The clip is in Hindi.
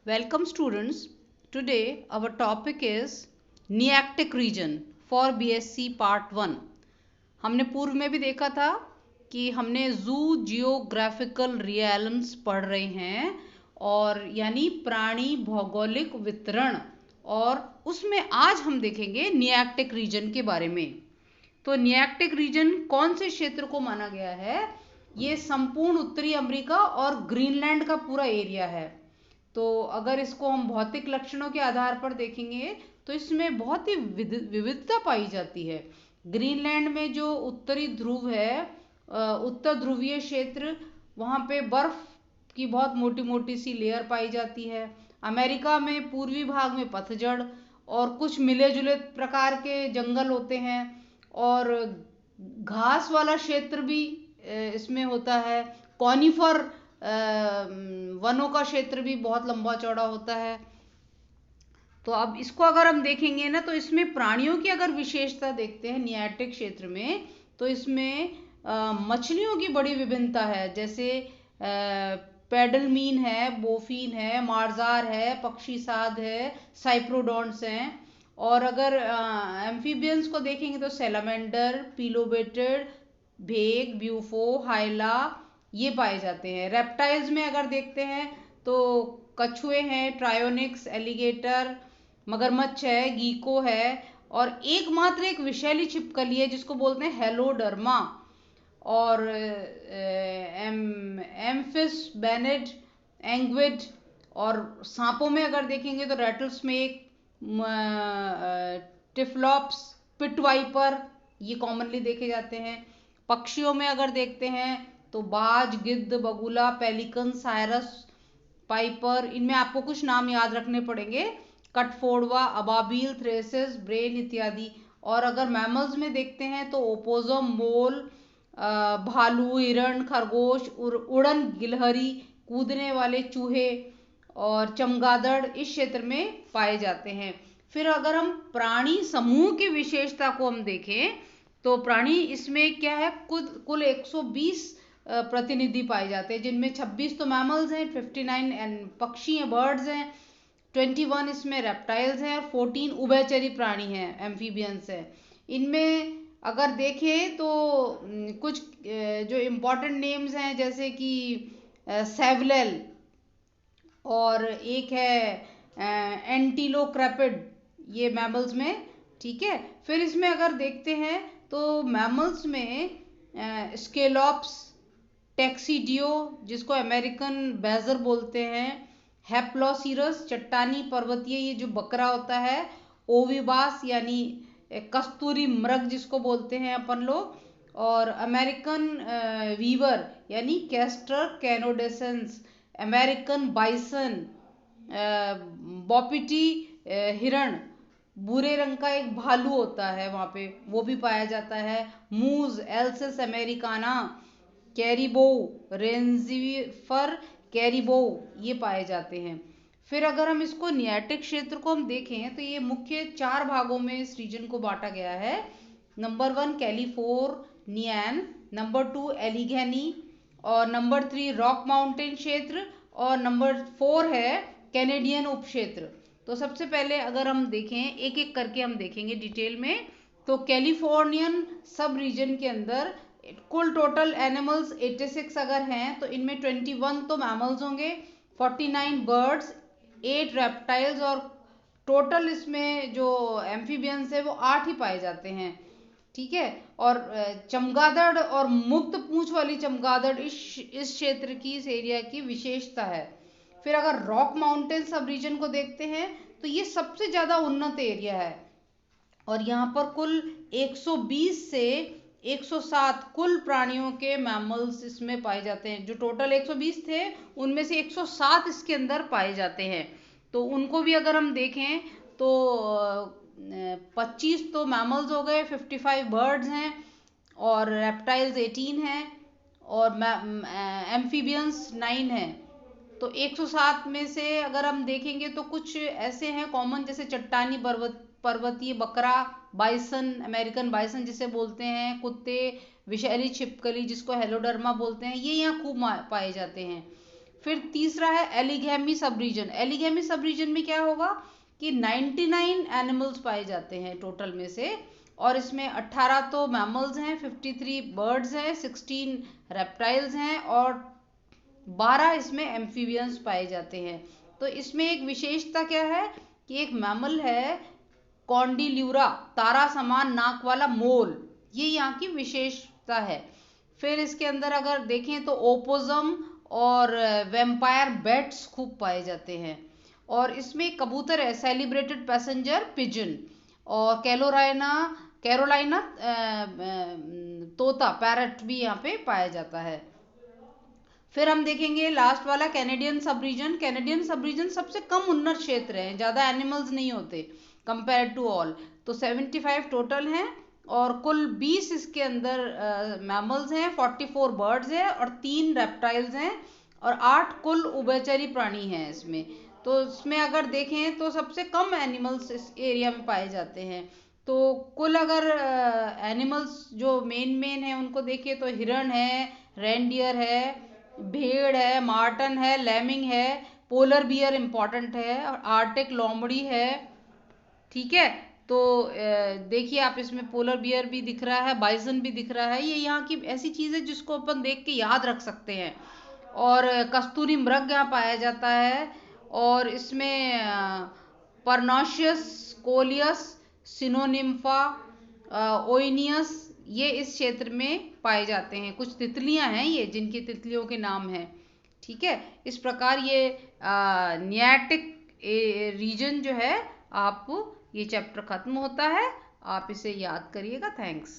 Welcome students. Today our topic is Nearctic region for BSc part 1. हमने पूर्व में भी देखा था कि हमने जू जियोग्राफिकल रियल्म्स पढ़ रहे हैं और यानी प्राणी भौगोलिक वितरण, और उसमें आज हम देखेंगे नियार्कटिक रीजन के बारे में। तो नियार्कटिक रीजन कौन से क्षेत्र को माना गया है? ये संपूर्ण उत्तरी अमेरिका और ग्रीनलैंड का पूरा एरिया है। तो अगर इसको हम भौतिक लक्षणों के आधार पर देखेंगे तो इसमें बहुत ही विविधता पाई जाती है। ग्रीनलैंड में जो उत्तरी ध्रुव है, उत्तर ध्रुवीय क्षेत्र, वहाँ पे बर्फ की बहुत मोटी मोटी सी लेयर पाई जाती है। अमेरिका में पूर्वी भाग में पतझड़ और कुछ मिले जुले प्रकार के जंगल होते हैं, और घास वाला क्षेत्र भी इसमें होता है। कॉनिफर वनों का क्षेत्र भी बहुत लंबा चौड़ा होता है। तो अब इसको अगर हम देखेंगे ना, तो इसमें प्राणियों की अगर विशेषता देखते हैं नियार्कटिक क्षेत्र में, तो इसमें मछलियों की बड़ी विभिन्नता है। जैसे पेडलमीन है, बोफिन है, मार्जार है, पक्षीसाद है, साइप्रोडोन्ट्स हैं। और अगर एम्फीबियंस को देखेंगे तो सैलामेंडर, पिलोबेटेड, भेग, ब्यूफो, हाइला ये पाए जाते हैं। रेप्टाइल्स में अगर देखते हैं तो कछुए हैं, ट्रायोनिक्स, एलिगेटर, मगरमच्छ है, गीको है, और एकमात्र एक विषैली छिपकली है जिसको बोलते हैं हेलोडर्मा, और एम्फिस, बेनेड, एंग्विड। और सांपों में अगर देखेंगे तो रेटल स्नेक, टिफ्लॉप्स, पिट वाइपर ये कॉमनली देखे जाते हैं। पक्षियों में अगर देखते हैं तो बाज, गिद्ध, बगुला, पेलिकन, सायरस, पाइपर, इनमें आपको कुछ नाम याद रखने पड़ेंगे। कटफोड़वा, अबाबील, थ्रेसिस, ब्रेन इत्यादि। और अगर मैमल्स में देखते हैं तो ओपोजम, मोल, भालू, हिरण, खरगोश, उड़न गिलहरी, कूदने वाले चूहे और चमगादड़ इस क्षेत्र में पाए जाते हैं। फिर अगर हम प्राणी समूह की विशेषता को हम देखें तो प्राणी इसमें क्या है, कुल 120 प्रतिनिधि पाए जाते हैं, जिनमें 26 तो मैमल्स हैं, 59 पक्षी हैं, बर्ड्स हैं, 21 इसमें रेप्टाइल्स हैं, और 14 उभयचरी प्राणी हैं, एम्फीबियंस हैं। इनमें अगर देखें तो कुछ जो इम्पोर्टेंट नेम्स हैं, जैसे कि सेवलेल, और एक है एंटीलोक्रेपिड, ये मैमल्स में, ठीक है। फिर इसमें अगर देखते हैं तो मैमल्स में स्केलॉप्स, टेक्सीडियो जिसको अमेरिकन बैजर बोलते हैं, हेप्लोसिरस चट्टानी पर्वतीय ये जो बकरा होता है, ओविबास यानी कस्तूरी मृग जिसको बोलते हैं अपन लोग, और अमेरिकन वीवर यानी कैस्टर कैनोडेसेंस, अमेरिकन बाइसन, बॉपिटी हिरण, भूरे रंग का एक भालू होता है वहाँ पे, वो भी पाया जाता है। मूज, एल्सिस अमेरिकाना, कैरिबो, रेंजीफर कैरिबो ये पाए जाते हैं। फिर अगर हम इसको नियार्कटिक क्षेत्र को हम देखें तो ये मुख्य 4 भागों में इस रीजन को बांटा गया है। नंबर 1 कैलिफोर्नियन, नंबर 2 एलिगेनी, और नंबर 3 रॉक माउंटेन क्षेत्र, और नंबर 4 है कैनेडियन उपक्षेत्र। तो सबसे पहले अगर हम देखें, एक एक करके हम देखेंगे डिटेल में, तो कैलिफोर्नियन सब रीजन के अंदर कुल टोटल एनिमल्स 86 अगर हैं तो इनमें 21 तो मैमल्स होंगे, 49 बर्ड्स, 8 रेप्टाइल्स, और टोटल इसमें जो एम्फीबियंस है वो 8 ही पाए जाते हैं, ठीक है। और चमगादड़ और मुक्त पूंछ वाली चमगादड़ इस क्षेत्र की, इस एरिया की विशेषता है। फिर अगर रॉक माउंटेन सब रीजन को देखते हैं तो ये सबसे ज्यादा उन्नत एरिया है, और यहाँ पर कुल 120 से 107 कुल प्राणियों के मैमल्स इसमें पाए जाते हैं। जो टोटल 120 थे उनमें से 107 इसके अंदर पाए जाते हैं। तो उनको भी अगर हम देखें तो 25 तो मैमल्स हो गए, 55 बर्ड्स हैं, और रेप्टाइल्स 18 हैं, और एम्फीबियंस 9 हैं। तो 107 में से अगर हम देखेंगे तो कुछ ऐसे हैं कॉमन, जैसे चट्टानी पर्वतीय बकरा, बाइसन, अमेरिकन बाइसन जिसे बोलते हैं, कुत्ते, विषैली छिपकली जिसको हेलोडर्मा बोलते हैं, ये यहाँ खूब पाए जाते हैं। फिर तीसरा है एलिगैमी सब रीजन। एलिगैमी सब रीजन में क्या होगा कि 99 एनिमल्स पाए जाते हैं टोटल में से, और इसमें 18 तो मैमल्स हैं, 53 बर्ड्स हैं, 16 रेप्टाइल्स हैं और 12 इसमें एम्फीबियंस पाए जाते हैं। तो इसमें एक विशेषता क्या है कि एक मैमल है कॉन्डिल्यूरा, तारा समान नाक वाला मोल, ये यहाँ की विशेषता है। फिर इसके अंदर अगर देखें तो ओपोजम और वेम्पायर बैट्स खूब पाए जाते हैं। और इसमें कबूतर है सेलिब्रेटेड पैसेंजर पिजन, और कैरोलाइना तोता पैरट भी यहाँ पे पाया जाता है। फिर हम देखेंगे लास्ट वाला कैनेडियन सब रीजन। कैनेडियन सब रीजन सबसे कम उन्नत क्षेत्र है, ज़्यादा एनिमल्स नहीं होते कंपेयर टू ऑल। तो 75 टोटल हैं और कुल 20 इसके अंदर मैमल्स हैं, 44 बर्ड्स हैं और 3 रेप्टाइल्स हैं और 8 कुल उभयचरी प्राणी हैं इसमें। तो इसमें अगर देखें तो सबसे कम एनिमल्स इस एरिया में पाए जाते हैं। तो कुल अगर एनिमल्स जो मेन है उनको देखें तो हिरण है, रेनडियर है, भेड़ है, मार्टन है, लैमिंग है, पोलर बियर इम्पॉर्टेंट है और आर्टिक लोमड़ी है। ठीक है, तो देखिए आप इसमें पोलर बियर भी दिख रहा है, बाइसन भी दिख रहा है। ये यहाँ की ऐसी चीज़ है जिसको अपन देख के याद रख सकते हैं। और कस्तूरी मृग यहाँ पाया जाता है और इसमें परनोशियस, कोलियस, सिनोनिम्फा, ओइनियस ये इस क्षेत्र में पाए जाते हैं। कुछ तितलियां हैं ये जिनकी तितलियों के नाम हैं। ठीक है, इस प्रकार ये नियाटिक रीजन जो है, आप ये चैप्टर खत्म होता है। आप इसे याद करिएगा। थैंक्स।